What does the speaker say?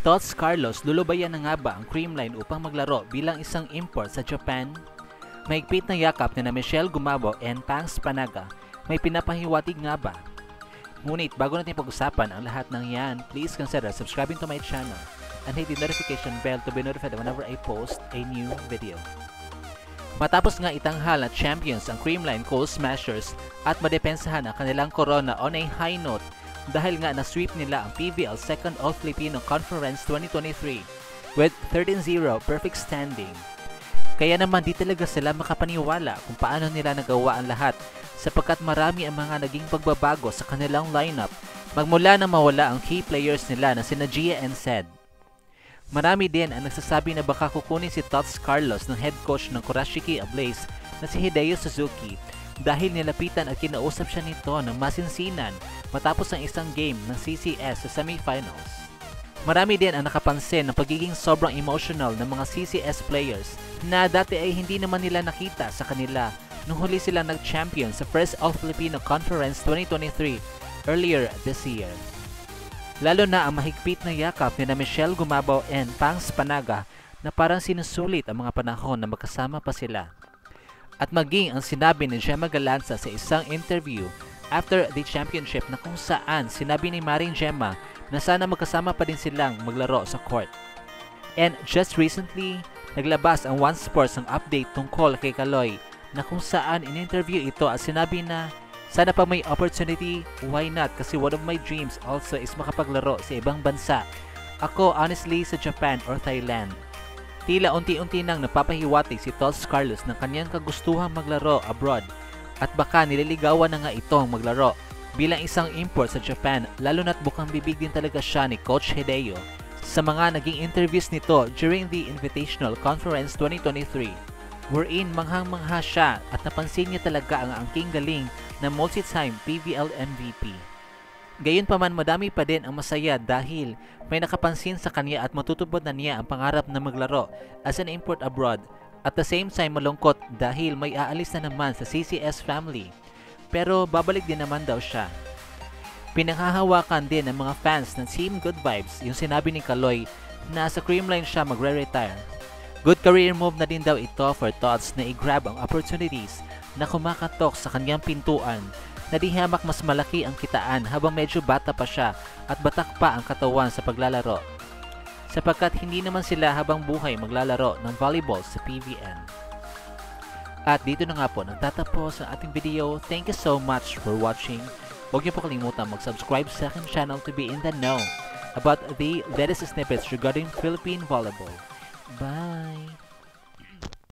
Tots Carlos, lulubayan na nga ba ang Creamline upang maglaro bilang isang import sa Japan? Mahigpit na yakap ni na Michelle Gumabo and Pangs Panaga, may pinapahiwatig nga ba? Ngunit bago natin pag-usapan ang lahat ng yan, please consider subscribing to my channel and hit the notification bell to be notified whenever I post a new video. Matapos nga itanghal na champions ang Creamline Coal Smashers at madepensahan ang kanilang corona on a high note dahil nga na-sweep nila ang PVL Second All-Filipino Conference 2023 with 13-0 perfect standing. Kaya naman di talaga sila makapaniwala kung paano nila nagawa ang lahat sapagkat marami ang mga naging pagbabago sa kanilang lineup magmula na mawala ang key players nila na sina Gia and Zed. Marami din ang nagsasabi na baka kukunin si Tots Carlos ng head coach ng Kurashiki Ablaze na si Hideo Suzuki dahil nilapitan at kinausap siya nito ng masinsinan matapos ang isang game ng CCS sa semifinals. Marami din ang nakapansin ng pagiging sobrang emotional ng mga CCS players na dati ay hindi naman nila nakita sa kanila nung huli silang nag-champion sa First All-Filipino Conference 2023 earlier this year. Lalo na ang mahigpit na yakap ni na Michelle Gumabo and Pangs Panaga na parang sinusulit ang mga panahon na magkasama pa sila. At maging ang sinabi ni Gemma Galanza sa isang interview after the championship na kung saan sinabi ni Maring Gemma na sana magkasama pa din silang maglaro sa court. And just recently, naglabas ang One Sports ng update tungkol kay Kaloy na kung saan in-interview ito at sinabi na sana pa may opportunity, why not? Kasi one of my dreams also is makapaglaro sa ibang bansa. Ako honestly sa Japan or Thailand. Tila unti-unti nang napapahiwatig si Tots Carlos ng kanyang kagustuhang maglaro abroad at baka nililigawan na nga itong maglaro bilang isang import sa Japan lalo na't bukang bibig din talaga siya ni Coach Hideo sa mga naging interviews nito during the Invitational Conference 2023 wherein manghang-mangha siya at napansin niya talaga ang angking galing na multi-time PVL MVP. Gayunpaman madami pa din ang masaya dahil may nakapansin sa kanya at matutupad na niya ang pangarap na maglaro as an import abroad. At the same time malungkot dahil may aalis na naman sa CCS family. Pero babalik din naman daw siya. Pinanghahawakan din ng mga fans ng Team Good Vibes yung sinabi ni Kaloy na sa Creamline siya magre-retire. Good career move na din daw ito for Tots na i-grab ang opportunities na kumakatok sa kanyang pintuan na di hamak mas malaki ang kitaan habang medyo bata pa siya at batak pa ang katawan sa paglalaro. Sapagkat hindi naman sila habang buhay maglalaro ng volleyball sa PVN. At dito na nga po nagtatapos ang ating video. Thank you so much for watching. Huwag niyo po kalimutan mag-subscribe sa aking channel to be in the know about the latest snippets regarding Philippine volleyball. Bye!